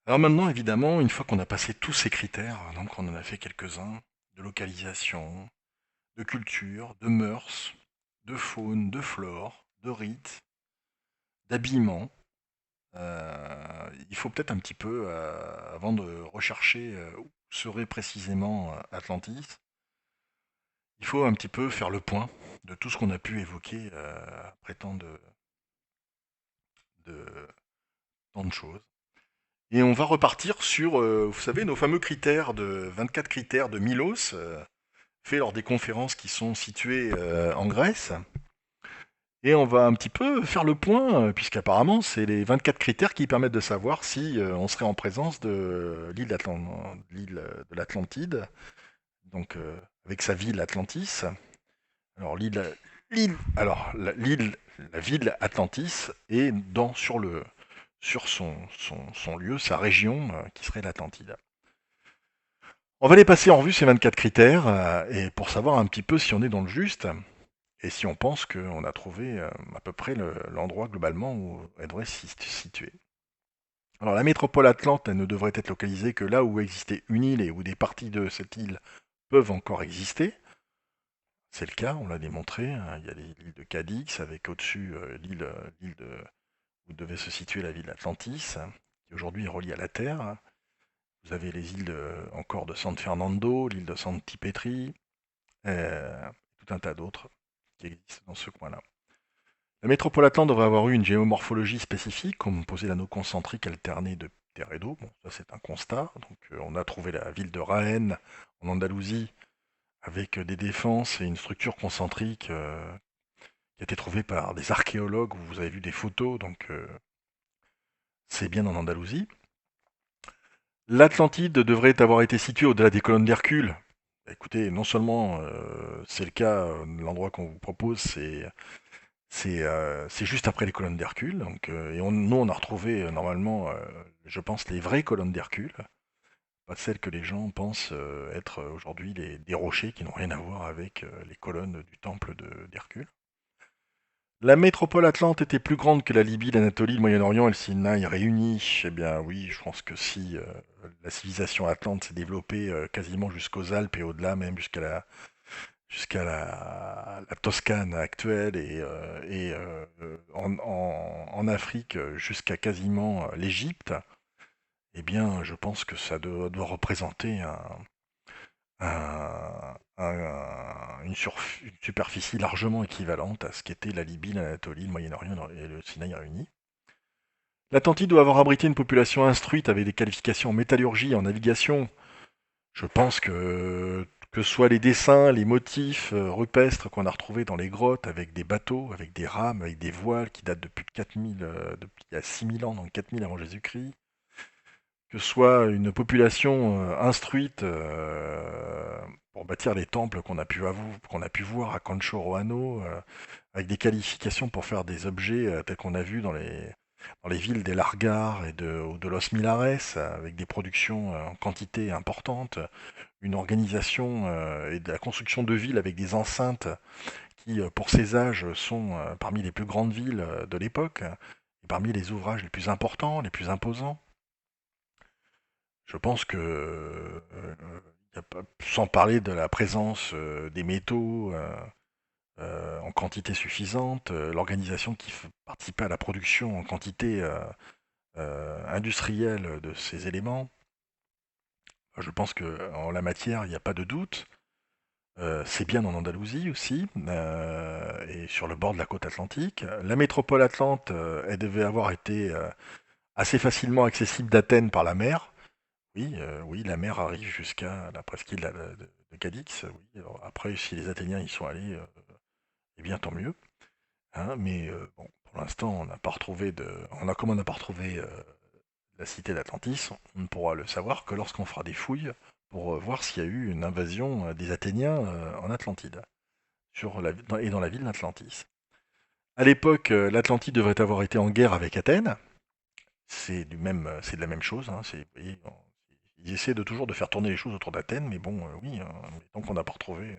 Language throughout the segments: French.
Alors maintenant, évidemment, une fois qu'on a passé tous ces critères, donc on en a fait quelques-uns, de localisation, de culture, de mœurs, de faune, de flore, de rites, d'habillement, il faut peut-être un petit peu, avant de rechercher où serait précisément Atlantis, il faut un petit peu faire le point de tout ce qu'on a pu évoquer après de, tant de choses. Et on va repartir sur, vous savez, nos fameux critères 24 critères de Milos, faits lors des conférences qui sont situées en Grèce. Et on va un petit peu faire le point, puisqu'apparemment, c'est les 24 critères qui permettent de savoir si on serait en présence de l'île de l'Atlantide, donc avec sa ville Atlantis. Alors la ville Atlantis est sur son lieu, sa région, qui serait l'Atlantide. On va les passer en revue ces 24 critères, et pour savoir un petit peu si on est dans le juste, et si on pense qu'on a trouvé à peu près l'endroit globalement où elle devrait se situer. Alors la métropole atlante, elle ne devrait être localisée que là où existait une île et où des parties de cette île peuvent encore exister. C'est le cas, on l'a démontré, hein. Il y a l'île de Cadix avec au-dessus l'île où devait se situer la ville d'Atlantis, qui aujourd'hui est reliée à la Terre. Vous avez les îles encore de San Fernando, l'île de Santipetri, tout un tas d'autres qui existent dans ce coin-là. La métropole atlante devrait avoir eu une géomorphologie spécifique, composée d'anneaux concentriques alternés de terre et d'eau. Bon, ça c'est un constat. Donc on a trouvé la ville de Raën en Andalousie avec des défenses et une structure concentrique qui a été trouvée par des archéologues. Vous avez vu des photos, donc c'est bien en Andalousie. L'Atlantide devrait avoir été située au-delà des colonnes d'Hercule. Bah, écoutez, non seulement c'est le cas, l'endroit qu'on vous propose, c'est juste après les colonnes d'Hercule. Donc, nous, on a retrouvé normalement, je pense, les vraies colonnes d'Hercule, pas celles que les gens pensent être aujourd'hui des rochers qui n'ont rien à voir avec les colonnes du temple d'Hercule. La métropole atlante était plus grande que la Libye, l'Anatolie, le Moyen-Orient et le Sinaï réunis. Eh bien oui, je pense que si la civilisation atlante s'est développée quasiment jusqu'aux Alpes et au-delà, même jusqu'à la Toscane actuelle et en Afrique jusqu'à quasiment l'Égypte, eh bien je pense que ça doit représenter une superficie largement équivalente à ce qu'était la Libye, l'Anatolie, le Moyen-Orient et le Sinaï réunis. L'Atlantide doit avoir abrité une population instruite avec des qualifications en métallurgie et en navigation. Je pense que ce soit les dessins, les motifs rupestres qu'on a retrouvés dans les grottes avec des bateaux, avec des rames, avec des voiles qui datent de plus de 4000, depuis il y a 6000 ans, donc 4000 avant Jésus-Christ, que ce soit une population instruite pour bâtir les temples qu'on a pu voir à Conchoroano, avec des qualifications pour faire des objets tels qu'on a vu dans les villes des Largars ou de Los Milares, avec des productions en quantité importante, une organisation et de la construction de villes avec des enceintes qui, pour ces âges, sont parmi les plus grandes villes de l'époque, et parmi les ouvrages les plus importants, les plus imposants. Je pense que, sans parler de la présence des métaux en quantité suffisante, l'organisation qui participait à la production en quantité industrielle de ces éléments, je pense qu'en la matière, il n'y a pas de doute. C'est bien en Andalousie aussi, et sur le bord de la côte atlantique. La métropole atlante, elle devait avoir été assez facilement accessible d'Athènes par la mer. Oui, oui, la mer arrive jusqu'à la presqu'île de Cadix. Oui. Alors, après, si les Athéniens y sont allés, eh bien tant mieux, hein. Mais bon, pour l'instant, comme on n'a pas retrouvé la cité d'Atlantis, on ne pourra le savoir que lorsqu'on fera des fouilles pour voir s'il y a eu une invasion des Athéniens en Atlantide et dans la ville d'Atlantis. À l'époque, l'Atlantide devrait avoir été en guerre avec Athènes. C'est de la même chose, hein. Vous voyez, ils essaient toujours de faire tourner les choses autour d'Athènes, mais bon, oui, hein, mais tant qu'on n'a pas retrouvé,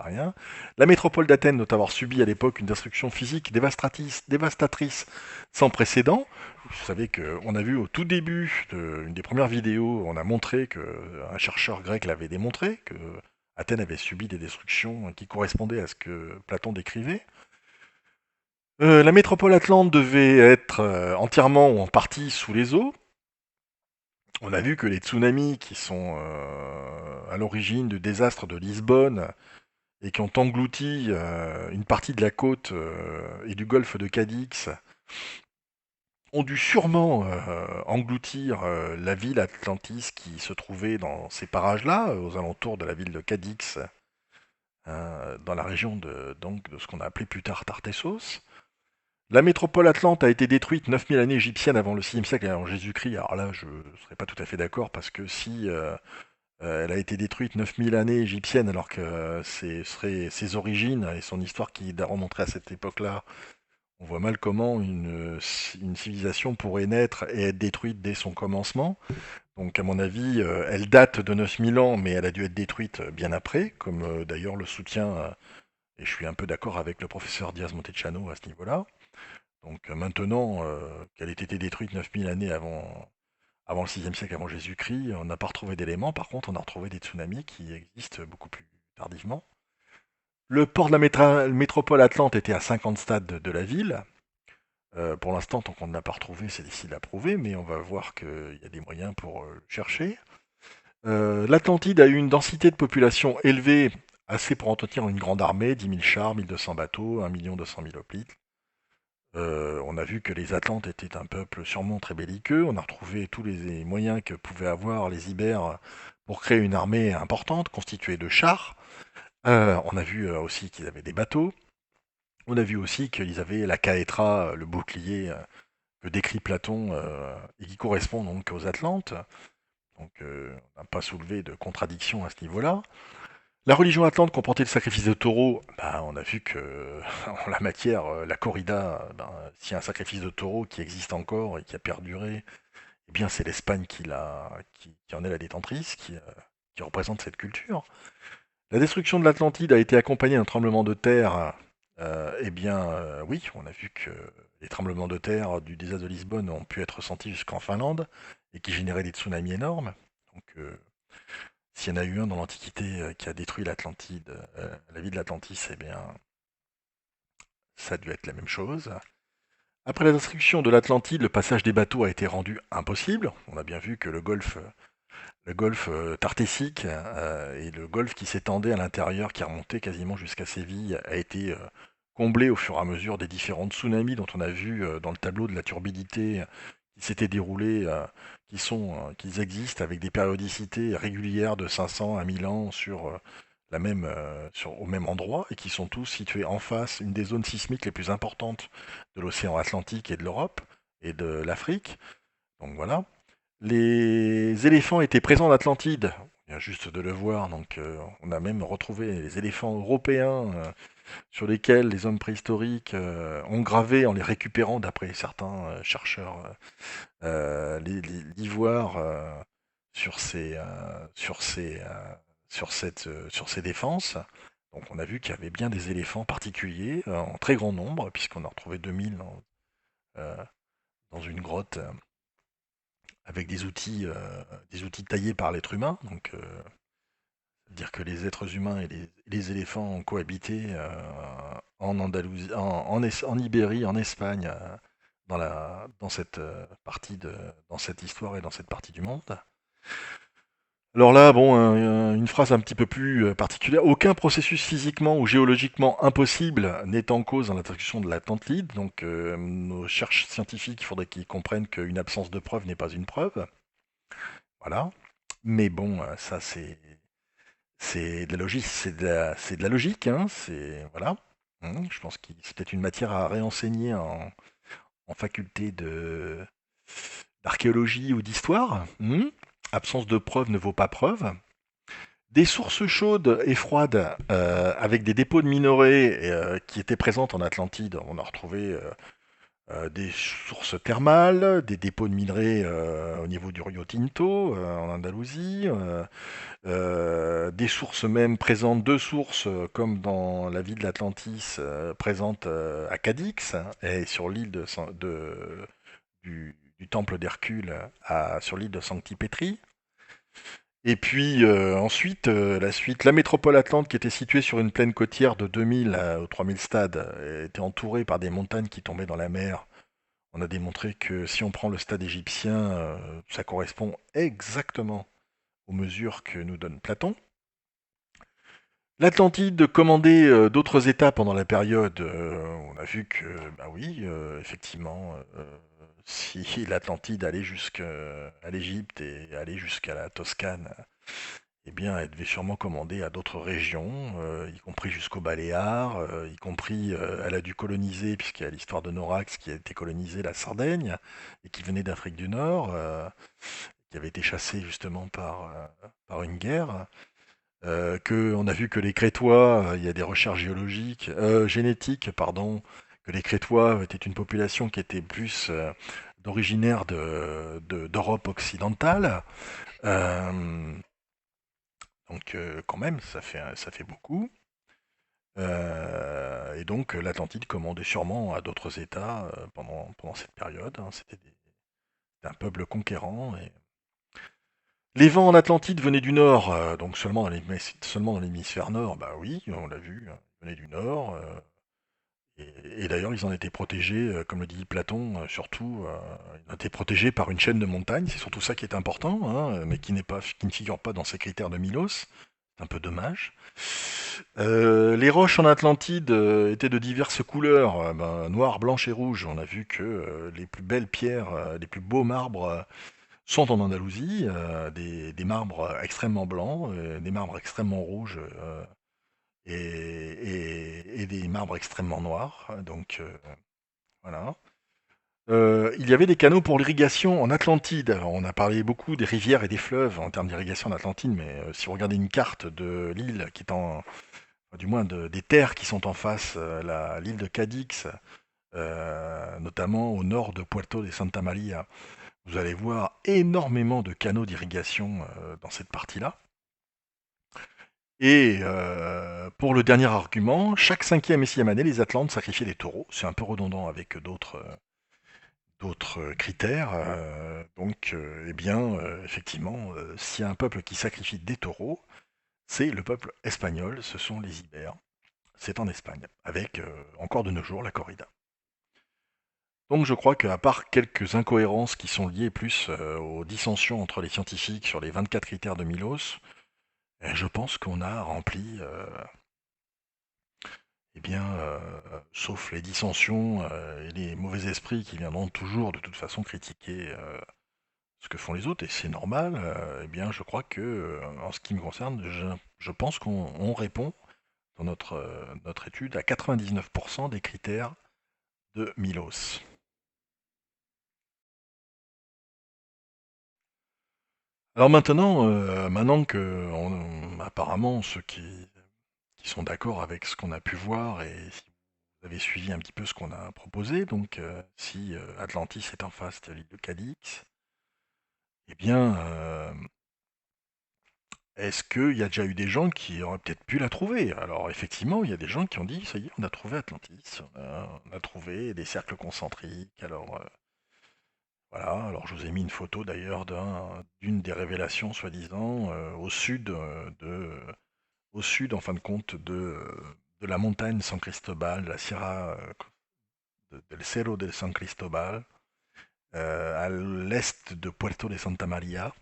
rien. La métropole d'Athènes doit avoir subi à l'époque une destruction physique dévastatrice sans précédent. Vous savez qu'on a vu au tout début d'une des premières vidéos, on a montré que un chercheur grec l'avait démontré, que Athènes avait subi des destructions qui correspondaient à ce que Platon décrivait. La métropole atlante devait être entièrement ou en partie sous les eaux. On a vu que les tsunamis qui sont à l'origine du désastre de Lisbonne et qui ont englouti une partie de la côte et du golfe de Cadix ont dû sûrement engloutir la ville Atlantis qui se trouvait dans ces parages-là, aux alentours de la ville de Cadix, dans la région donc, de ce qu'on a appelé plus tard Tartessos. La métropole atlante a été détruite 9000 années égyptiennes avant le 6e siècle avant Jésus-Christ. Alors là, je ne serais pas tout à fait d'accord parce que si elle a été détruite 9000 années égyptiennes alors que seraient ses origines et son histoire qui remonterait à cette époque-là, on voit mal comment une civilisation pourrait naître et être détruite dès son commencement. Donc à mon avis, elle date de 9000 ans, mais elle a dû être détruite bien après, comme d'ailleurs le soutient, et je suis un peu d'accord avec le professeur Diaz Montechano à ce niveau-là. Donc maintenant qu'elle ait été détruite 9000 années avant le 6e siècle avant Jésus-Christ, on n'a pas retrouvé d'éléments. Par contre, on a retrouvé des tsunamis qui existent beaucoup plus tardivement. Le port de la métropole atlante était à 50 stades de la ville. Pour l'instant, tant qu'on ne l'a pas retrouvé, c'est difficile à prouver, mais on va voir qu'il y a des moyens pour le chercher. L'Atlantide a eu une densité de population élevée, assez pour entretenir une grande armée, 10 000 chars, 1200 bateaux, 1 200 000 hoplites. On a vu que les Atlantes étaient un peuple sûrement très belliqueux. On a retrouvé tous les moyens que pouvaient avoir les Ibères pour créer une armée importante, constituée de chars. On a vu aussi qu'ils avaient des bateaux. On a vu aussi qu'ils avaient la caëtra, le bouclier que décrit Platon et qui correspond donc aux Atlantes. Donc on n'a pas soulevé de contradiction à ce niveau-là. La religion atlante comportait le sacrifice de taureau. Ben, on a vu que en la matière, la corrida, ben, s'il y a un sacrifice de taureau qui existe encore et qui a perduré, eh bien c'est l'Espagne qui en est la détentrice, qui représente cette culture. La destruction de l'Atlantide a été accompagnée d'un tremblement de terre. Eh bien, oui, on a vu que les tremblements de terre du désastre de Lisbonne ont pu être ressentis jusqu'en Finlande et qui généraient des tsunamis énormes. Donc, s'il y en a eu un dans l'Antiquité qui a détruit l'Atlantide, la ville de l'Atlantis, eh bien, ça a dû être la même chose. Après la destruction de l'Atlantide, le passage des bateaux a été rendu impossible. On a bien vu que le golfe Tartésique et le golfe qui s'étendait à l'intérieur, qui remontait quasiment jusqu'à Séville, a été comblé au fur et à mesure des différents tsunamis dont on a vu dans le tableau de la turbidité qui s'était déroulé, qu'ils existent avec des périodicités régulières de 500 à 1000 ans au même endroit et qui sont tous situés en face, une des zones sismiques les plus importantes de l'océan Atlantique et de l'Europe et de l'Afrique. Donc voilà. Les éléphants étaient présents en Atlantide. Il vient juste de le voir, donc on a même retrouvé les éléphants européens sur lesquels les hommes préhistoriques ont gravé en les récupérant, d'après certains chercheurs, l'ivoire sur ces défenses. Donc on a vu qu'il y avait bien des éléphants particuliers en très grand nombre, puisqu'on a retrouvé 2000 dans une grotte avec des outils taillés par l'être humain. Donc dire que les êtres humains et les éléphants ont cohabité en Andalousie, en Ibérie, en Espagne, dans cette dans cette histoire et dans cette partie du monde. Alors là, bon, une phrase un petit peu plus particulière. Aucun processus physiquement ou géologiquement impossible n'est en cause dans la destruction de l'Atlantide. Donc, nos chercheurs scientifiques, il faudrait qu'ils comprennent qu'une absence de preuve n'est pas une preuve. Voilà. Mais bon, ça c'est de la logique, c'est de la logique, hein. C'est voilà. Je pense que c'est peut-être une matière à réenseigner en faculté d'archéologie ou d'histoire. Absence de preuve ne vaut pas preuve. Des sources chaudes et froides avec des dépôts de minerais qui étaient présentes en Atlantide. On a retrouvé des sources thermales, des dépôts de minerais au niveau du Rio Tinto en Andalousie, des sources même présentes, deux sources comme dans la ville de l'Atlantis présentes à Cadix et sur l'île du temple d'Hercule sur l'île de Sancti-Pétri. Et puis ensuite, la suite, la métropole Atlante qui était située sur une plaine côtière de 2000 aux 3000 stades était entourée par des montagnes qui tombaient dans la mer. On a démontré que si on prend le stade égyptien, ça correspond exactement aux mesures que nous donne Platon. L'Atlantide commandait d'autres États pendant la période. On a vu que, bah oui, effectivement, si l'Atlantide allait jusqu'à l'Égypte et allait jusqu'à la Toscane, eh bien, elle devait sûrement commander à d'autres régions, y compris jusqu'aux Baléares, y compris, elle a dû coloniser, puisqu'il y a l'histoire de Norax qui a été colonisé la Sardaigne, et qui venait d'Afrique du Nord, qui avait été chassé justement par une guerre. On a vu que les Crétois, il y a des recherches génétiques, pardon, que les Crétois étaient une population qui était plus d'originaire d'Europe occidentale. Euh, quand même, ça fait beaucoup. Et donc l'Atlantide commandait sûrement à d'autres États pendant cette période, hein. C'était un peuple conquérant. Les vents en Atlantide venaient du nord, donc seulement dans l'hémisphère nord, bah oui, on l'a vu, hein, ils venaient du nord. Et d'ailleurs, ils en étaient protégés, comme le dit Platon, surtout, ils en étaient protégés par une chaîne de montagnes, c'est surtout ça qui est important, hein, mais qui ne figure pas dans ces critères de Milos. C'est un peu dommage. Les roches en Atlantide étaient de diverses couleurs, noires, blanches et rouges. On a vu que les plus belles pierres, les plus beaux marbres sont en Andalousie, des marbres extrêmement blancs, des marbres extrêmement rouges et des marbres extrêmement noirs. Donc voilà. Il y avait des canaux pour l'irrigation en Atlantide. Alors, on a parlé beaucoup des rivières et des fleuves en termes d'irrigation en Atlantide, mais si vous regardez une carte de l'île qui est du moins des terres qui sont en face, l'île de Cadix, notamment au nord de Puerto de Santa Maria, vous allez voir énormément de canaux d'irrigation dans cette partie-là. Et pour le dernier argument, chaque cinquième et sixième année, les Atlantes sacrifiaient des taureaux. C'est un peu redondant avec d'autres critères. Eh bien, effectivement, s'il y a un peuple qui sacrifie des taureaux, c'est le peuple espagnol, ce sont les Ibères. C'est en Espagne, avec encore de nos jours la corrida. Donc je crois qu'à part quelques incohérences qui sont liées plus aux dissensions entre les scientifiques sur les 24 critères de Milos, je pense qu'on a rempli, eh bien, sauf les dissensions et les mauvais esprits qui viendront toujours de toute façon critiquer ce que font les autres, et c'est normal, eh bien je crois que, en ce qui me concerne, je pense qu'on répond dans notre étude à 99% des critères de Milos. Alors maintenant que apparemment ceux qui sont d'accord avec ce qu'on a pu voir et si vous avez suivi un petit peu ce qu'on a proposé, donc si Atlantis est en face de l'île de Cadix, eh bien, est-ce qu'il y a déjà eu des gens qui auraient peut-être pu la trouver? Alors effectivement, il y a des gens qui ont dit, ça y est, on a trouvé Atlantis, on a trouvé des cercles concentriques, alors voilà, alors je vous ai mis une photo d'ailleurs d'une des révélations soi-disant au sud en fin de compte de la montagne San Cristobal, la Sierra del Cerro del San Cristobal, à l'est de Puerto de Santa Maria,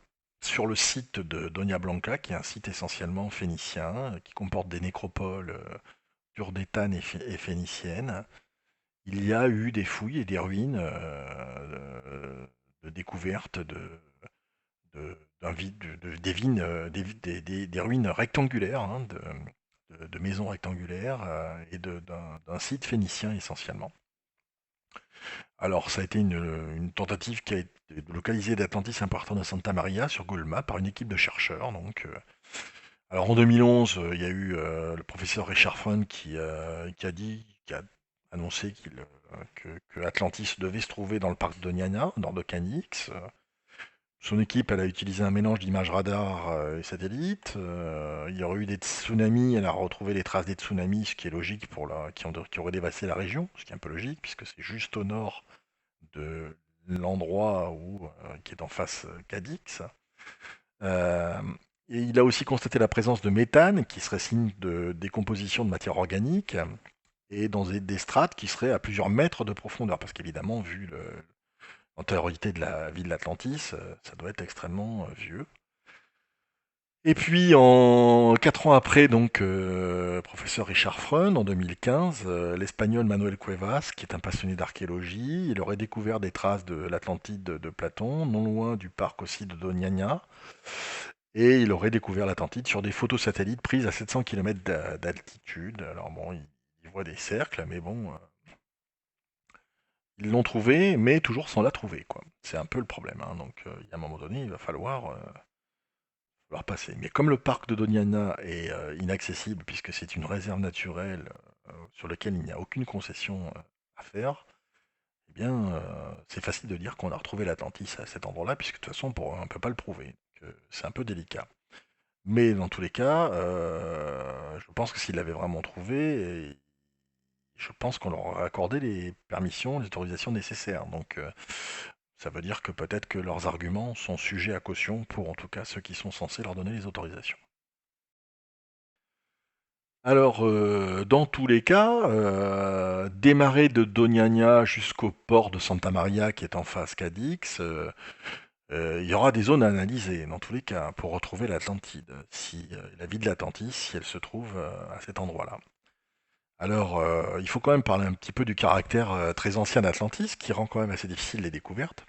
sur le site de Doña Blanca, qui est un site essentiellement phénicien, qui comporte des nécropoles urdétanes et phéniciennes. Il y a eu des fouilles et des ruines de découverte des ruines rectangulaires, hein, de maisons rectangulaires et d'un site phénicien essentiellement. Alors, ça a été une tentative qui a été localisée d'Atlantis à partir de Santa Maria sur Google Maps par une équipe de chercheurs. Alors en 2011, il y a eu le professeur Richard Fun qui a annoncé que Atlantis devait se trouver dans le parc de Niana, nord de Canix. Son équipe, elle a utilisé un mélange d'images radar et satellites. Il y aurait eu des tsunamis, elle a retrouvé les traces des tsunamis, ce qui est logique qui auraient dévasté la région, ce qui est un peu logique, puisque c'est juste au nord de l'endroit qui est en face Cadix. Euh, et il a aussi constaté la présence de méthane, qui serait signe de décomposition de matière organique, et dans des strates qui seraient à plusieurs mètres de profondeur, parce qu'évidemment, vu l'antériorité de la ville d'Atlantis, ça doit être extrêmement vieux. Et puis, 4 ans après, donc, professeur Richard Freund, en 2015, l'Espagnol Manuel Cuevas, qui est un passionné d'archéologie, il aurait découvert des traces de l'Atlantide de Platon, non loin du parc aussi de Doñana, et il aurait découvert l'Atlantide sur des photos satellites prises à 700 km d'altitude. Alors bon, il voit des cercles, mais bon, ils l'ont trouvé, mais toujours sans la trouver, quoi. C'est un peu le problème, hein. Donc, il y a un moment donné, il va falloir passer. Mais comme le parc de Doñana est inaccessible, puisque c'est une réserve naturelle sur laquelle il n'y a aucune concession à faire, eh bien, c'est facile de dire qu'on a retrouvé l'Atlantis à cet endroit-là, puisque de toute façon, on ne peut pas le prouver. Donc, c'est un peu délicat. Mais dans tous les cas, je pense que s'il l'avait vraiment trouvé, je pense qu'on leur aurait accordé les permissions, les autorisations nécessaires. Donc, ça veut dire que peut-être que leurs arguments sont sujets à caution pour en tout cas ceux qui sont censés leur donner les autorisations. Alors, dans tous les cas, démarrer de Doñana jusqu'au port de Santa Maria qui est en face Cadix, il y aura des zones à analyser dans tous les cas pour retrouver l'Atlantide, si la ville de l'Atlantis, si elle se trouve à cet endroit-là. Alors, il faut quand même parler un petit peu du caractère très ancien d'Atlantis, qui rend quand même assez difficile les découvertes,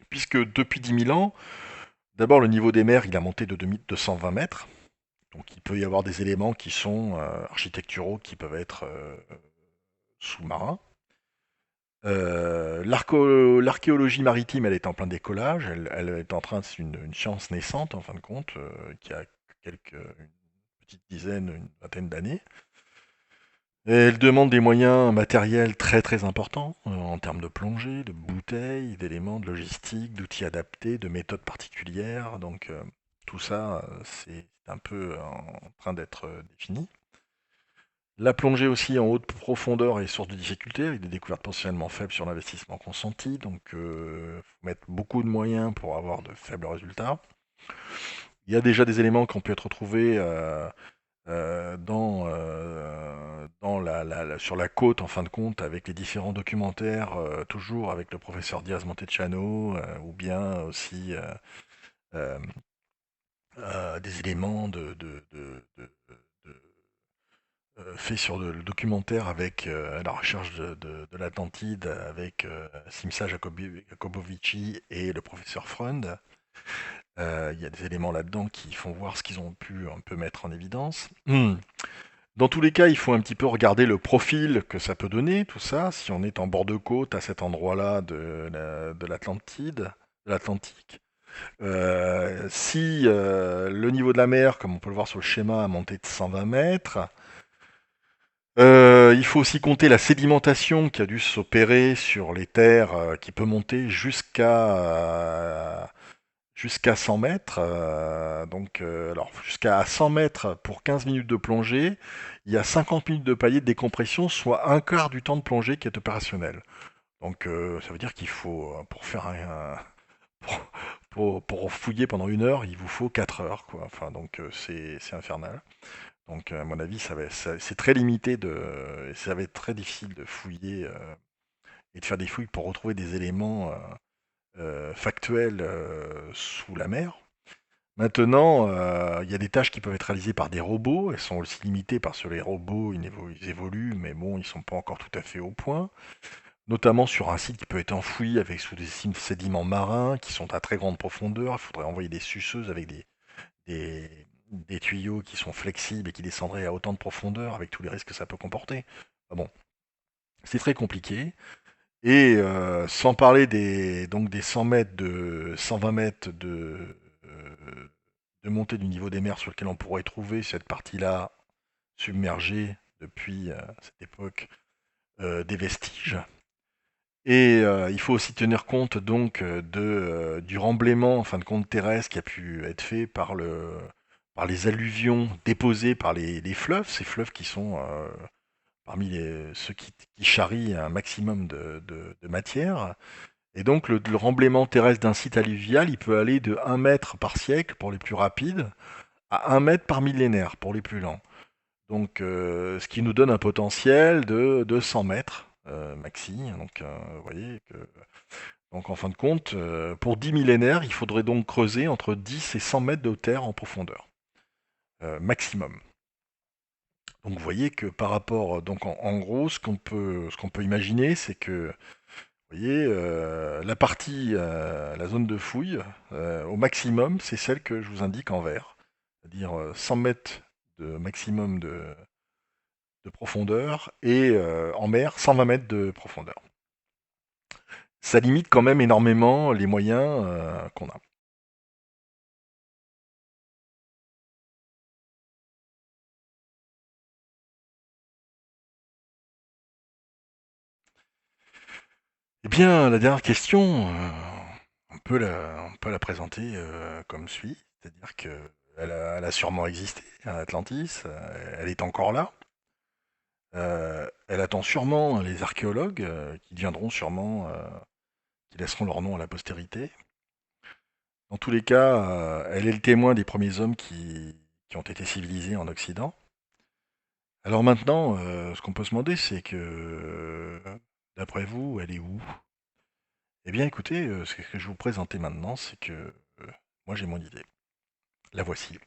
puisque depuis 10 000 ans, d'abord le niveau des mers il a monté de 220 mètres, donc il peut y avoir des éléments qui sont architecturaux qui peuvent être sous-marins. L'archéologie maritime, elle est en plein décollage, elle est en train, c'est une science naissante en fin de compte, qui a une petite dizaine, une vingtaine d'années. Et elle demande des moyens matériels très très importants, en termes de plongée, de bouteilles, d'éléments, de logistique, d'outils adaptés, de méthodes particulières. Donc tout ça, c'est un peu en train d'être défini. La plongée aussi en haute profondeur est source de difficultés, avec des découvertes potentiellement faibles sur l'investissement consenti. Donc faut mettre beaucoup de moyens pour avoir de faibles résultats. Il y a déjà des éléments qui ont pu être retrouvés sur la côte, en fin de compte, avec les différents documentaires, toujours avec le professeur Diaz Montechano, ou bien aussi euh, des éléments faits sur le documentaire avec la recherche de l'Atlantide, avec Simsa Jacobovici et le professeur Freund. Il y a des éléments là-dedans qui font voir ce qu'ils ont pu un peu mettre en évidence. Dans tous les cas, il faut un petit peu regarder le profil que ça peut donner, tout ça, si on est en bord de côte à cet endroit-là de l'Atlantide, de l'Atlantique. Si le niveau de la mer, comme on peut le voir sur le schéma, a monté de 120 mètres, il faut aussi compter la sédimentation qui a dû s'opérer sur les terres, qui peut monter jusqu'à 100 mètres. Alors jusqu'à 100 mètres pour 15 minutes de plongée, il y a 50 minutes de palier de décompression, soit un quart du temps de plongée qui est opérationnel. Donc ça veut dire qu'il faut, pour faire pour fouiller pendant 1 heure, il vous faut 4 heures, quoi. Enfin, donc c'est infernal. Donc à mon avis, c'est très limité et ça va être très difficile de fouiller et de faire des fouilles pour retrouver des éléments factuels sous la mer. Maintenant, il y a des tâches qui peuvent être réalisées par des robots. Elles sont aussi limitées parce que les robots, ils évoluent, mais bon, ils sont pas encore tout à fait au point. Notamment sur un site qui peut être enfoui avec sous des sédiments marins qui sont à très grande profondeur. Il faudrait envoyer des suceuses avec des tuyaux qui sont flexibles et qui descendraient à autant de profondeur avec tous les risques que ça peut comporter. Ah bon, c'est très compliqué. Et sans parler des 100 mètres 120 mètres de montée du niveau des mers sur lequel on pourrait trouver cette partie-là submergée depuis cette époque. des vestiges. Et il faut aussi tenir compte donc du remblaiement en fin de compte terrestre qui a pu être fait par les alluvions déposées par les fleuves, ces fleuves qui sont parmi ceux qui charrient un maximum de matière. Et donc le remblaiement terrestre d'un site alluvial, il peut aller de 1 mètre par siècle pour les plus rapides à 1 mètre par millénaire pour les plus lents. Donc ce qui nous donne un potentiel de 100 mètres maxi. Donc vous voyez que donc en fin de compte, pour 10 millénaires, il faudrait donc creuser entre 10 et 100 mètres de terre en profondeur, maximum. Donc vous voyez que par rapport, donc en gros, ce qu'on peut imaginer, c'est que vous voyez, la zone de fouille, au maximum, c'est celle que je vous indique en vert, c'est-à-dire 100 mètres de maximum de profondeur et en mer, 120 mètres de profondeur. Ça limite quand même énormément les moyens qu'on a. Eh bien, la dernière question, on peut la présenter comme suit, c'est-à-dire que elle a sûrement existé, Atlantis, elle est encore là. Elle attend sûrement les archéologues qui deviendront sûrement, qui laisseront leur nom à la postérité. Dans tous les cas, elle est le témoin des premiers hommes qui ont été civilisés en Occident. Alors maintenant, ce qu'on peut se demander, c'est que, d'après vous, elle est où? Eh bien, écoutez, ce que je vais vous présenter maintenant, c'est que moi j'ai mon idée. La voici.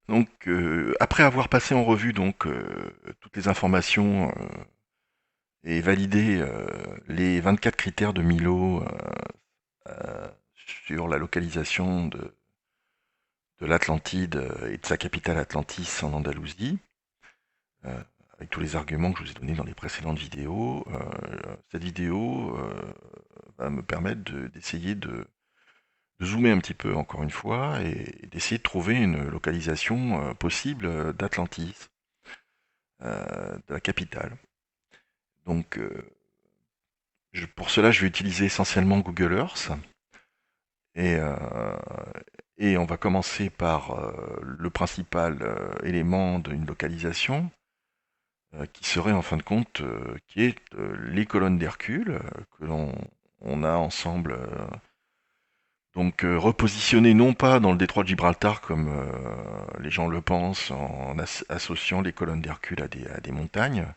Donc, après avoir passé en revue donc toutes les informations et validé les 24 critères de Milo euh, sur la localisation de l'Atlantide et de sa capitale Atlantis en Andalousie, euh, avec tous les arguments que je vous ai donnés dans les précédentes vidéos, cette vidéo va me permettre d'essayer de zoomer un petit peu encore une fois et d'essayer de trouver une localisation possible d'Atlantis, de la capitale. Donc pour cela, je vais utiliser essentiellement Google Earth et, euh, et on va commencer par le principal élément d'une localisation qui serait en fin de compte qui est les colonnes d'Hercule que on a ensemble donc repositionné non pas dans le détroit de Gibraltar comme les gens le pensent en associant les colonnes d'Hercule à des montagnes,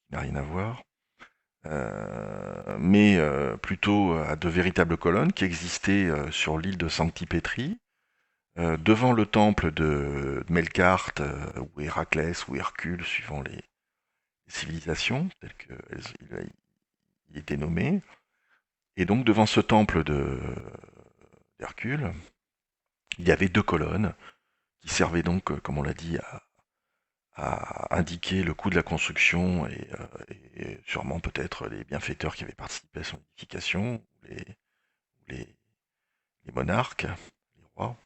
qui n'a rien à voir, mais plutôt à de véritables colonnes qui existaient sur l'île de Sancti devant le temple de Melkart ou Héraclès ou Hercule, suivant les civilisations telles qu'il était nommé. Et donc devant ce temple d'Hercule, il y avait 2 colonnes qui servait donc, comme on l'a dit, à indiquer le coût de la construction et sûrement peut-être les bienfaiteurs qui avaient participé à son édification, les, les monarques, les rois.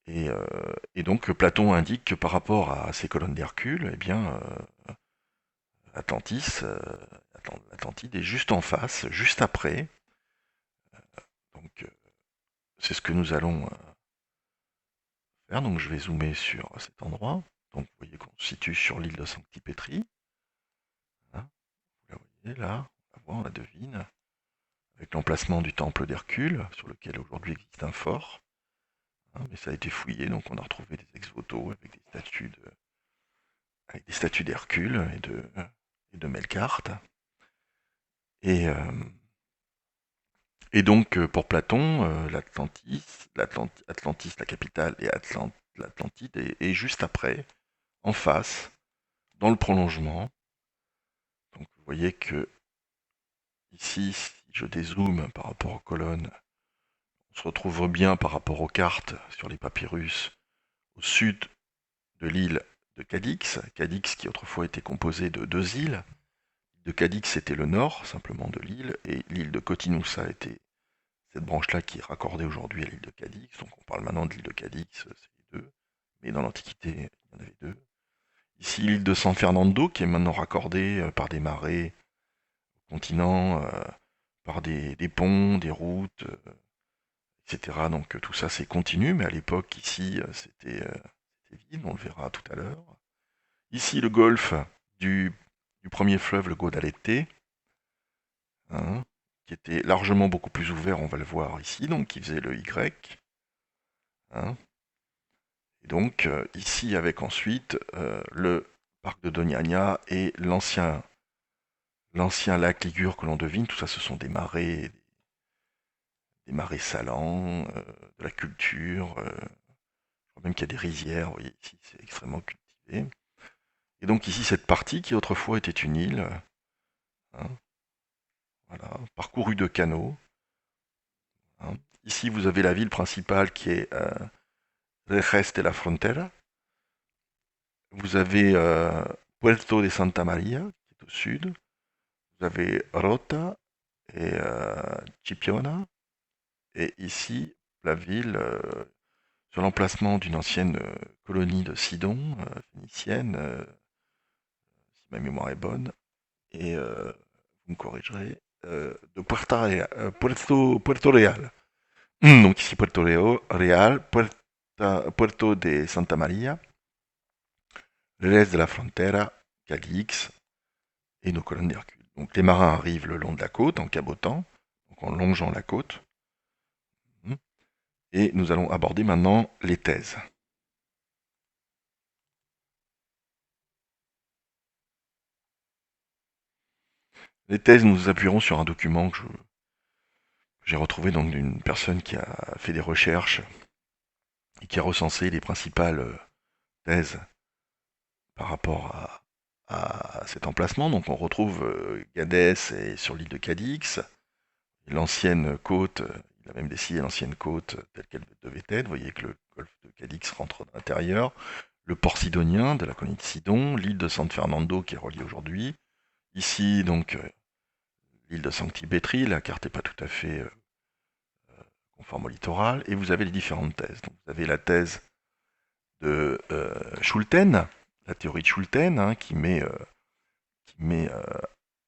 Et donc Platon indique que par rapport à ces colonnes d'Hercule, eh bien, Atlantis, l'Atlantide est juste en face, juste après. Donc c'est ce que nous allons faire. Donc je vais zoomer sur cet endroit. Donc vous voyez qu'on se situe sur l'île de Sancti-Pétri. Hein, vous la voyez là, on la voit, on la devine, avec l'emplacement du temple d'Hercule, sur lequel aujourd'hui existe un fort. Hein, mais ça a été fouillé, donc on a retrouvé des ex-voto avec des statues d'Hercule et de Melkart. Et, euh, et donc pour Platon, Atlantis, la capitale, et l'Atlantide est juste après, en face, dans le prolongement. Donc vous voyez que ici, si je dézoome par rapport aux colonnes, on se retrouve bien par rapport aux cartes sur les papyrus au sud de l'île de Cadix. Cadix qui autrefois était composée de 2 îles. De Cadix c'était le nord simplement de l'île et l'île de Cotinoussa était cette branche-là qui est raccordée aujourd'hui à l'île de Cadix. Donc on parle maintenant de l'île de Cadix, c'est les deux. Mais dans l'Antiquité, il y en avait deux. Ici, l'île de San Fernando, qui est maintenant raccordée par des marais au continent, par des ponts, des routes, etc. Donc tout ça c'est continu, mais à l'époque ici c'était vide, on le verra tout à l'heure. Ici le golfe du, du premier fleuve, le Guadalete, hein, qui était largement beaucoup plus ouvert, on va le voir ici, donc qui faisait le Y. Hein. Et donc ici avec ensuite le parc de Doñana et l'ancien lac Ligure que l'on devine, tout ça ce sont des marais salants, de la culture, je crois même qu'il y a des rizières, vous voyez ici c'est extrêmement cultivé. Et donc ici cette partie qui autrefois était une île, hein, voilà, parcourue de canaux. Hein. Ici vous avez la ville principale qui est Reges de la Frontera. Vous avez Puerto de Santa Maria, qui est au sud. Vous avez Rota et Chipiona. Et ici, la ville, sur l'emplacement d'une ancienne colonie de Sidon, phénicienne, si ma mémoire est bonne, et vous me corrigerez, de Puerto Real. Donc ici Real, Puerto de Santa Maria, l'est de la Frontera, Cadix et nos colonnes d'Hercule. Donc les marins arrivent le long de la côte en cabotant, donc en longeant la côte. Et nous allons aborder maintenant les thèses. Les thèses, nous nous appuierons sur un document que j'ai retrouvé donc d'une personne qui a fait des recherches et qui a recensé les principales thèses par rapport à cet emplacement. Donc on retrouve Gadès et sur l'île de Cadix, l'ancienne côte, il a même dessiné l'ancienne côte telle qu'elle devait être. Vous voyez que le golfe de Cadix rentre dans l'intérieur, le port sidonien de la colonie de Sidon, l'île de San Fernando qui est reliée aujourd'hui. Ici donc l'île de Sancti Petri, la carte n'est pas tout à fait conforme au littoral, et vous avez les différentes thèses. Donc vous avez la thèse de Schulten, la théorie de Schulten, hein, qui met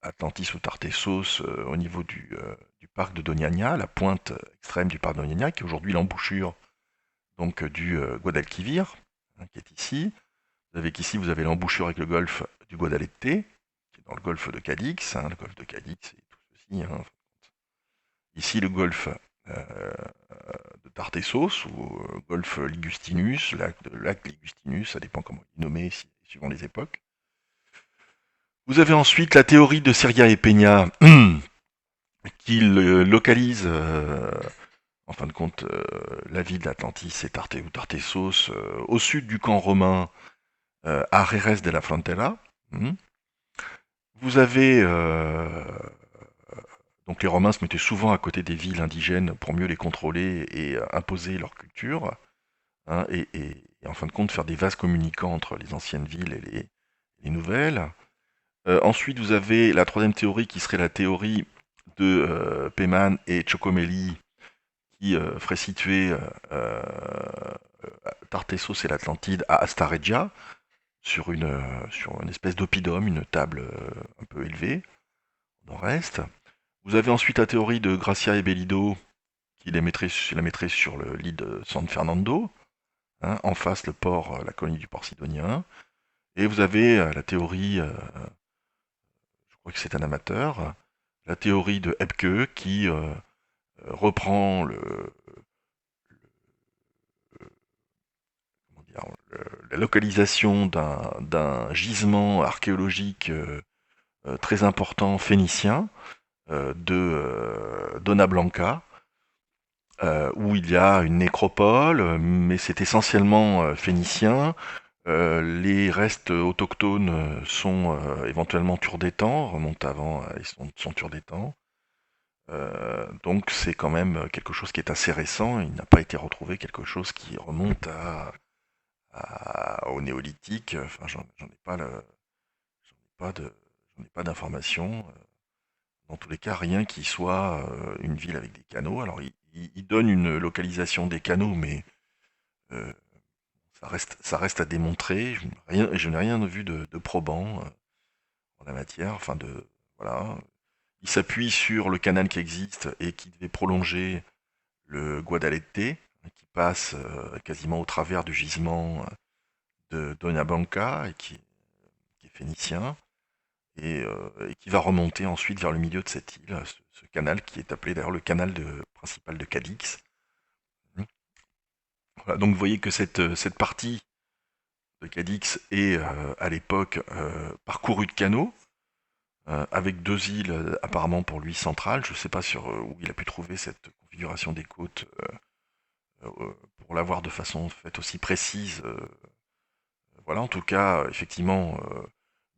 Atlantis ou Tartessos au niveau du parc de Doñana, la pointe extrême du parc de Doñana, qui est aujourd'hui l'embouchure donc du Guadalquivir, hein, qui est ici. Vous avez qu'ici, vous avez l'embouchure avec le golfe du Guadalete, qui est dans le golfe de Cadix, hein, le golfe de Cadix et tout ceci. Hein. Ici, le golfe de Tartessos, ou golfe Ligustinus, lac Ligustinus, ça dépend comment il est nommé, suivant les époques. Vous avez ensuite la théorie de Siria et Peña, qui localise, en fin de compte, la ville d'Atlantis et Tartessos au sud du camp romain, à Jerez de la Frontera. Vous avez donc les Romains se mettaient souvent à côté des villes indigènes pour mieux les contrôler et imposer leur culture, hein, et en fin de compte faire des vases communicants entre les anciennes villes et les nouvelles. Ensuite, vous avez la troisième théorie qui serait la théorie de Peyman et Ciocomelli, qui ferait situer Tartessos et l'Atlantide à Astaregia, sur une espèce d'oppidum, une table un peu élevée, au nord-est. Vous avez ensuite la théorie de Gracia et Bellido, qui la mettrait sur l'île de San Fernando, hein, en face le port, la colonie du port sidonien. Et vous avez la théorie, je crois que c'est un amateur, la théorie de Hebke qui reprend la localisation d'un gisement archéologique très important phénicien de Dona Blanca, où il y a une nécropole, mais c'est essentiellement phénicien. Les restes autochtones sont éventuellement turdétans, remontent avant, ils sont turdétans. Donc c'est quand même quelque chose qui est assez récent. Il n'a pas été retrouvé quelque chose qui remonte au néolithique. Enfin, j'en ai pas d'informations. Dans tous les cas, rien qui soit une ville avec des canaux. Alors, il donne une localisation des canaux, mais euh, ça reste à démontrer. Je n'ai rien vu de probant en la matière. Enfin, voilà. Il s'appuie sur le canal qui existe et qui devait prolonger le Guadalete, qui passe quasiment au travers du gisement de Dona Blanca qui est phénicien, et qui va remonter ensuite vers le milieu de cette île, ce canal qui est appelé d'ailleurs le canal principal de Cadix. Voilà, donc vous voyez que cette partie de Cadix est à l'époque parcourue de canaux, avec deux îles apparemment pour lui centrales. Je ne sais pas où il a pu trouver cette configuration des côtes pour l'avoir de façon faite aussi précise. Voilà, en tout cas, effectivement,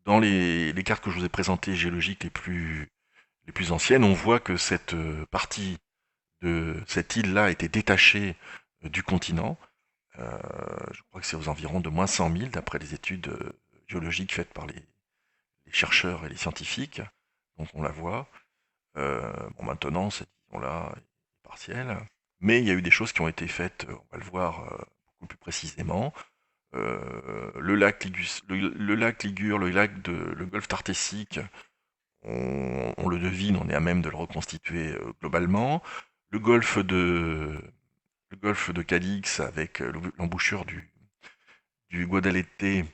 dans les cartes que je vous ai présentées géologiques les plus anciennes, on voit que cette partie de cette île-là a été détachée du continent. Euh, je crois que c'est aux environs de moins 100 000, d'après les études géologiques faites par les chercheurs et les scientifiques. Donc on la voit. Bon, maintenant, cette vision-là est partielle. Mais il y a eu des choses qui ont été faites, on va le voir beaucoup plus précisément. Le lac Ligure, le golfe Tartessique, on le devine, on est à même de le reconstituer globalement. Le golfe de, le golfe de Cadix avec l'embouchure du Guadalete,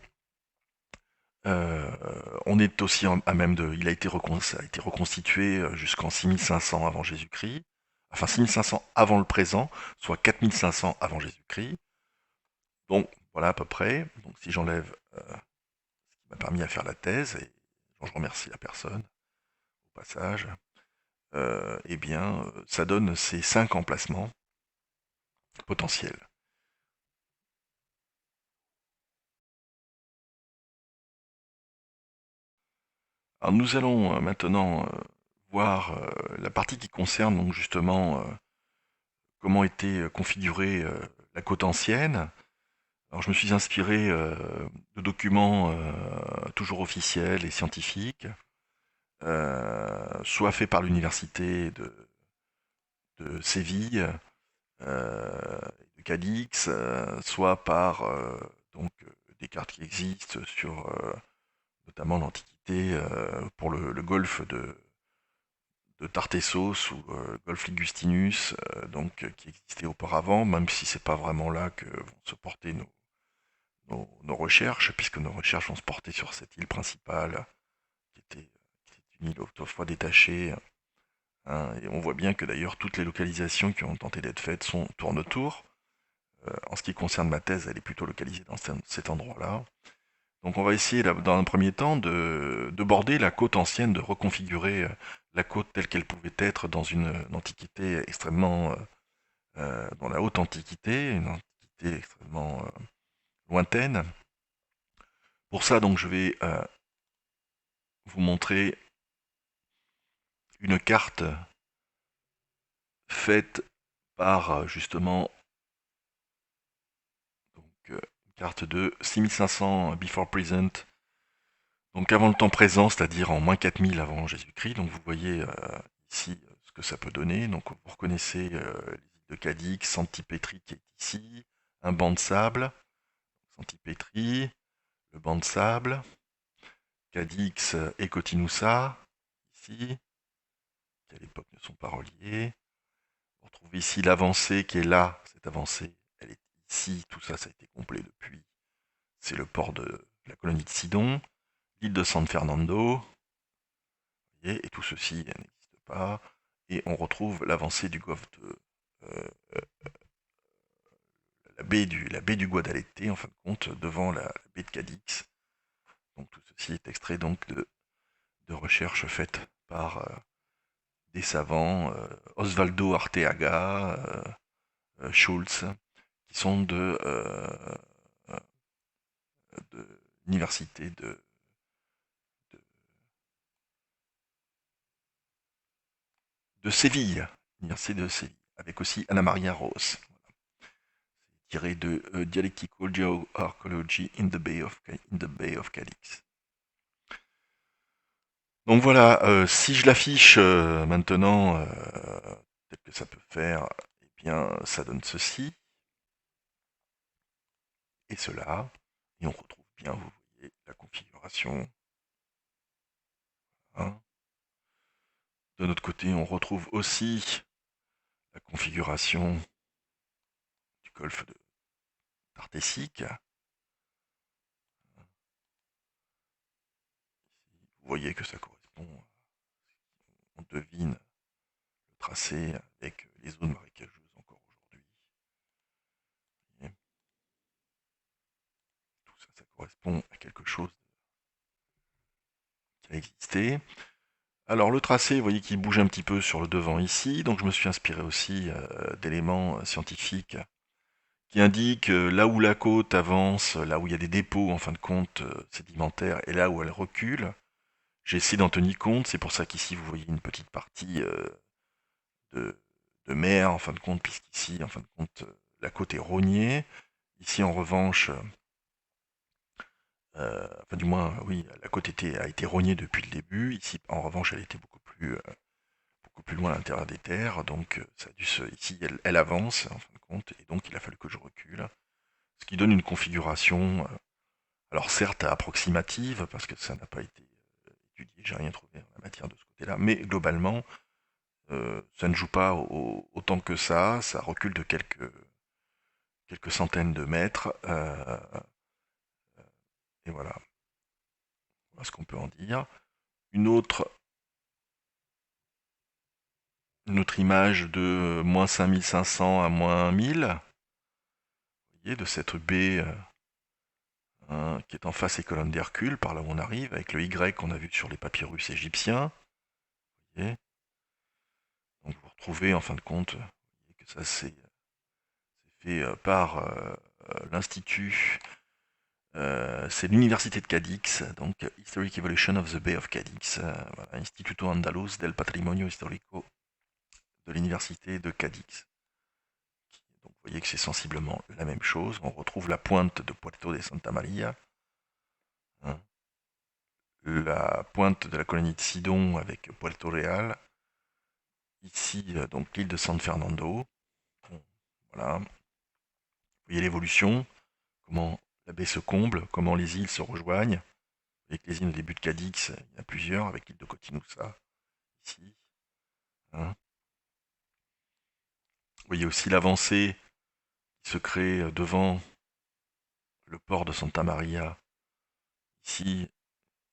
euh, on est aussi à même ça a été reconstitué jusqu'en 6500 avant Jésus-Christ, enfin 6500 avant le présent, soit 4500 avant Jésus-Christ. Donc voilà à peu près. Donc si j'enlève ce qui m'a permis à faire la thèse, et dont je remercie la personne au passage, eh bien ça donne ces 5 emplacements potentiels. Alors nous allons maintenant voir la partie qui concerne donc justement comment était configurée la côte ancienne. Alors je me suis inspiré de documents toujours officiels et scientifiques, soit faits par l'université de Séville, de Cadix, soit par donc des cartes qui existent sur notamment l'Antiquité pour le golfe de Tartessos ou golfe Ligustinus, donc qui existait auparavant, même si c'est pas vraiment là que vont se porter nos recherches, puisque nos recherches vont se porter sur cette île principale, qui était une île autrefois détachée, hein, et on voit bien que d'ailleurs toutes les localisations qui ont tenté d'être faites tournent autour. En ce qui concerne ma thèse, elle est plutôt localisée dans cet endroit-là. Donc on va essayer, dans un premier temps, de border la côte ancienne, de reconfigurer la côte telle qu'elle pouvait être dans une antiquité extrêmement... dans la haute antiquité, une antiquité extrêmement lointaine. Pour ça, donc, je vais vous montrer une carte faite par, justement, donc, une carte de 6500 before present, donc avant le temps présent, c'est-à-dire en moins 4000 avant Jésus-Christ. Donc vous voyez ici ce que ça peut donner. Donc vous reconnaissez les îles de Cadix, Santipétri qui est ici, un banc de sable, Santipétri, le banc de sable, Cadix et Cotinoussa, ici, qui à l'époque ne sont pas reliés. On retrouve ici l'avancée qui est là, cette avancée, elle est ici, tout ça, ça a été complet depuis. C'est le port de la colonie de Sidon, l'île de San Fernando, et tout ceci n'existe pas. Et on retrouve l'avancée du golfe de euh, la baie du Guadalete, en fin de compte, devant la baie de Cadix. Donc tout ceci est extrait donc de recherches faites par des savants, Osvaldo Arteaga, Schulz, qui sont de l'université de, de Séville, l'université de Séville, avec aussi Anna Maria Rose, tiré de Dialectical Geoarchaeology in the Bay of Cadix. Donc voilà, si je l'affiche maintenant, tel que ça peut faire, eh bien ça donne ceci et cela, et on retrouve bien, vous voyez, la configuration, hein. De notre côté, on retrouve aussi la configuration du golfe de Tartessique. Vous voyez que ça correspond, on devine le tracé avec les zones marécageuses encore aujourd'hui. Et tout ça, ça correspond à quelque chose qui a existé. Alors le tracé, vous voyez qu'il bouge un petit peu sur le devant ici, donc je me suis inspiré aussi d'éléments scientifiques qui indiquent là où la côte avance, là où il y a des dépôts en fin de compte sédimentaires, et là où elle recule. J'ai essayé d'en tenir compte, c'est pour ça qu'ici vous voyez une petite partie de, de mer en fin de compte, puisqu'ici en fin de compte la côte est rognée. Ici en revanche, enfin du moins oui, la côte a été rognée depuis le début. Ici en revanche elle était beaucoup plus loin à l'intérieur des terres, donc ça a dû ici elle avance en fin de compte, et donc il a fallu que je recule. Ce qui donne une configuration, alors certes approximative, parce que ça n'a pas été étudié, j'ai rien trouvé en la matière de ce côté-là, mais globalement, ça ne joue pas autant que ça recule de quelques centaines de mètres, et voilà, voilà ce qu'on peut en dire. Une autre, une autre image de moins 5500 à moins 1000, vous voyez, de cette baie hein, qui est en face des colonnes d'Hercule, par là où on arrive, avec le Y qu'on a vu sur les papyrus égyptiens. Vous voyez. Donc vous retrouvez en fin de compte que ça c'est fait par l'Institut, c'est l'Université de Cadix, donc Historic Evolution of the Bay of Cadix, voilà, Instituto Andaluz del Patrimonio Histórico de l'Université de Cadix. Donc vous voyez que c'est sensiblement la même chose. On retrouve la pointe de Puerto de Santa Maria, hein, la pointe de la colonie de Sidon avec Puerto Real, ici donc l'île de San Fernando. Bon, voilà. Vous voyez l'évolution, comment la baie se comble, comment les îles se rejoignent. Avec les îles au début de Cadix, il y en a plusieurs, avec l'île de Cotinoussa, ici. Hein. Vous voyez aussi l'avancée qui se crée devant le port de Santa Maria, ici,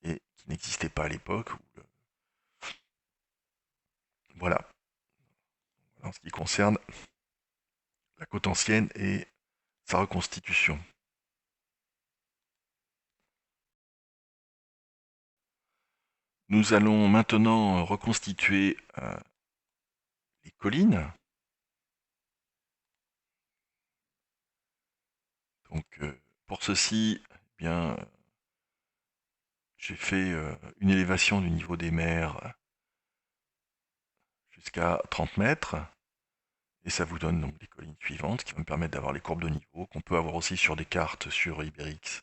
et qui n'existait pas à l'époque. Voilà, en ce qui concerne la côte ancienne et sa reconstitution. Nous allons maintenant reconstituer les collines. Donc, pour ceci, eh bien, j'ai fait une élévation du niveau des mers jusqu'à 30 mètres. Et ça vous donne donc les collines suivantes qui vont me permettre d'avoir les courbes de niveau qu'on peut avoir aussi sur des cartes sur Iberix,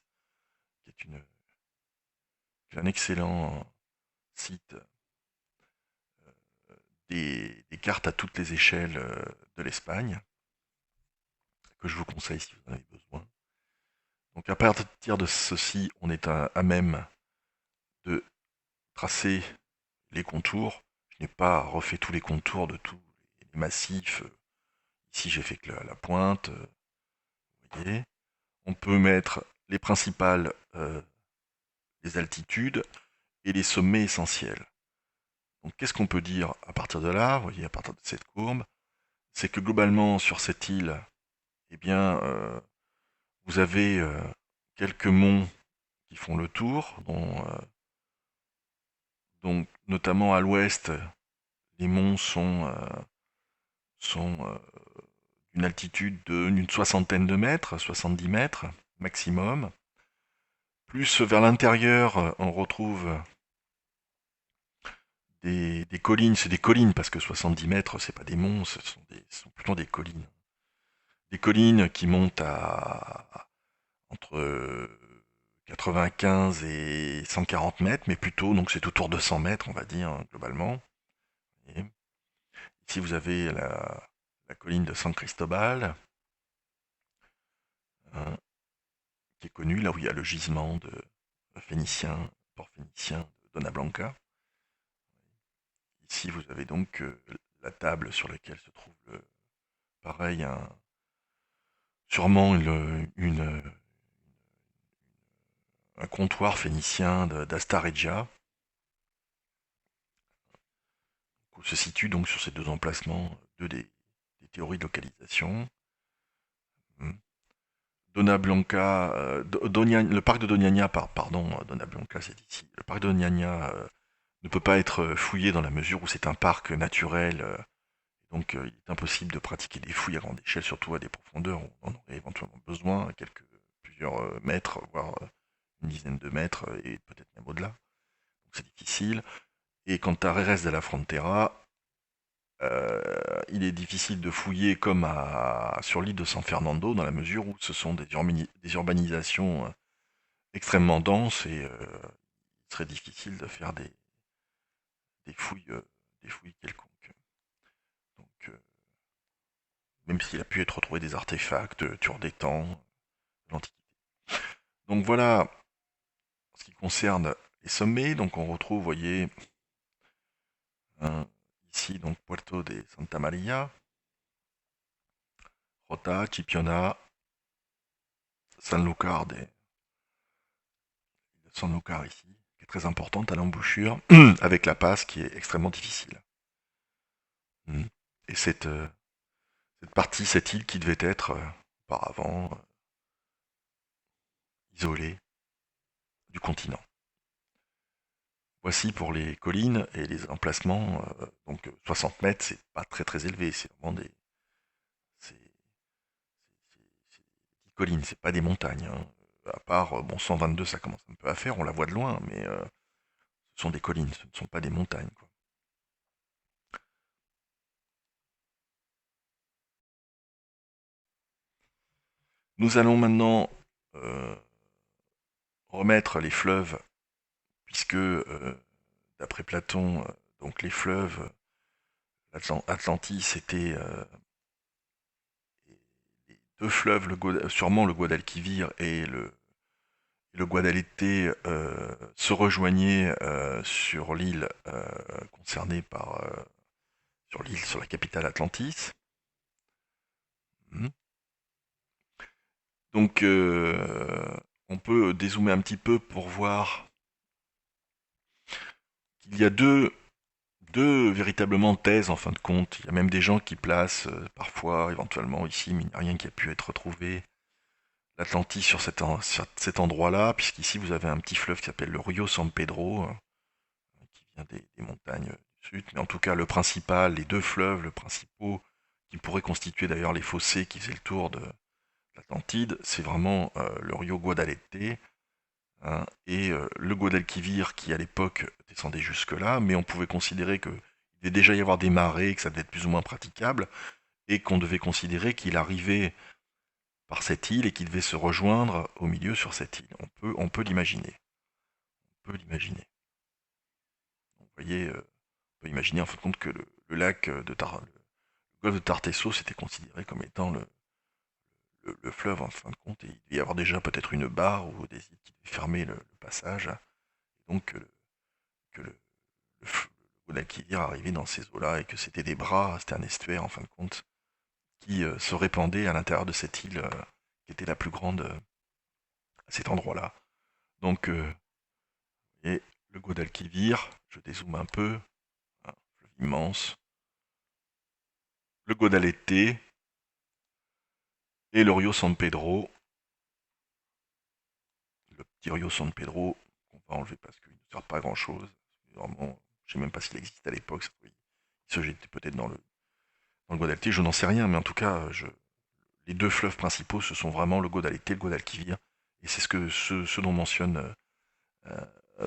qui est un excellent site des cartes à toutes les échelles de l'Espagne, que je vous conseille si vous en avez besoin. Donc à partir de ceci, on est à même de tracer les contours. Je n'ai pas refait tous les contours de tous les massifs. Ici j'ai fait que la pointe, vous voyez. On peut mettre les principales les altitudes et les sommets essentiels. Donc qu'est-ce qu'on peut dire à partir de là, vous voyez, à partir de cette courbe, c'est que globalement sur cette île, eh bien, vous avez quelques monts qui font le tour, donc notamment à l'ouest, les monts sont d'une altitude d'une soixantaine de mètres, 70 mètres maximum. Plus vers l'intérieur, on retrouve des collines, c'est des collines parce que 70 mètres, c'est pas des monts, ce sont plutôt des collines. Des collines qui montent à entre 95 et 140 mètres, mais plutôt, donc c'est autour de 100 mètres, on va dire, globalement. Et ici, vous avez la colline de San Cristobal, hein, qui est connue, là où il y a le gisement de phénicien, port phénicien de Dona Blanca. Ici, vous avez donc la table sur laquelle se trouve, pareil, sûrement un comptoir phénicien d'Astaregia, où se situe donc sur ces deux emplacements deux des théories de localisation. Hmm. Dona Blanca, le parc de Doñana, pardon, Dona Blanca c'est ici. Le parc de Doñana ne peut pas être fouillé dans la mesure où c'est un parc naturel, donc il est impossible de pratiquer des fouilles à grande échelle, surtout à des profondeurs où on en aurait éventuellement besoin, plusieurs mètres, voire une dizaine de mètres, et peut-être même au-delà. Donc c'est difficile. Et quant à Jerez de la Frontera, il est difficile de fouiller comme sur l'île de San Fernando, dans la mesure où ce sont des urbanisations extrêmement denses et il serait difficile de faire des fouilles, euh, des fouilles quelconques. Donc, même s'il a pu être retrouvé des artefacts des temps, de l'Antiquité. Donc voilà, en ce qui concerne les sommets, donc on retrouve, vous voyez, hein, ici donc Puerto de Santa Maria, Rota, Chipiona, Sanlúcar Sanlúcar ici, qui est très importante à l'embouchure, avec la passe qui est extrêmement difficile. Mm. Et cette partie, cette île qui devait être auparavant isolée du continent. Voici pour les collines et les emplacements. Donc 60 mètres, c'est pas très très élevé, c'est vraiment c'est des petites collines, c'est pas des montagnes, hein. À part, bon, 122, ça commence un peu à faire, on la voit de loin, mais ce sont des collines, ce ne sont pas des montagnes, quoi. Nous allons maintenant euh, remettre les fleuves, puisque d'après Platon, donc les fleuves, Atlantis était les deux fleuves, sûrement le Guadalquivir et le Guadalete, se rejoignaient sur l'île concernée sur la capitale Atlantis. Hmm. Donc on peut dézoomer un petit peu pour voir qu'il y a deux véritablement thèses en fin de compte. Il y a même des gens qui placent parfois, éventuellement ici, mais il n'y a rien qui a pu être retrouvé, l'Atlantis sur cet endroit-là, puisqu'ici vous avez un petit fleuve qui s'appelle le Rio San Pedro, qui vient des montagnes du sud. Mais en tout cas, le principal, les deux fleuves, le principaux, qui pourraient constituer d'ailleurs les fossés qui faisaient le tour de l'Atlantide, c'est vraiment le Rio Guadalete, hein, et le Guadalquivir qui à l'époque descendait jusque-là, mais on pouvait considérer qu'il devait déjà y avoir des marées, que ça devait être plus ou moins praticable, et qu'on devait considérer qu'il arrivait par cette île et qu'il devait se rejoindre au milieu sur cette île. On peut l'imaginer. On peut l'imaginer. Vous voyez, on peut imaginer en fin de compte que le lac le golfe de Tartessos était considéré comme étant le fleuve en fin de compte, et il devait y avoir déjà peut-être une barre ou des îles qui devaient fermer le passage, et donc le Guadalquivir arrivait dans ces eaux-là et que c'était des bras, c'était un estuaire en fin de compte, qui se répandait à l'intérieur de cette île qui était la plus grande à cet endroit-là. Donc, et le Guadalquivir, je dézoome un peu, hein, fleuve immense, le Guadalete et le Rio San Pedro, le petit Rio San Pedro qu'on va enlever parce qu'il ne sert pas à grand chose. Vraiment, je sais même pas s'il existe à l'époque, il se jetait peut-être dans le Guadalete, je n'en sais rien, mais en tout cas, les deux fleuves principaux, ce sont vraiment le Guadalete et le Guadalquivir. Et c'est ce dont mentionne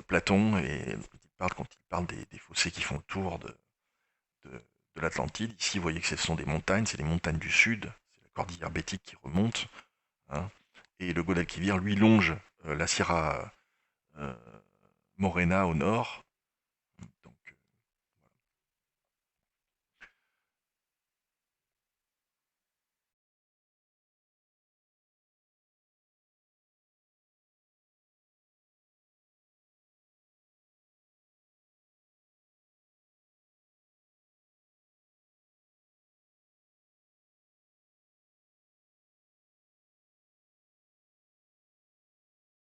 Platon, et quand il parle des fossés qui font le tour de, de l'Atlantide. Ici, vous voyez que ce sont des montagnes, c'est les montagnes du sud, c'est la cordillère bétique qui remonte, hein, et le Guadalquivir, lui, longe la Sierra Morena au nord,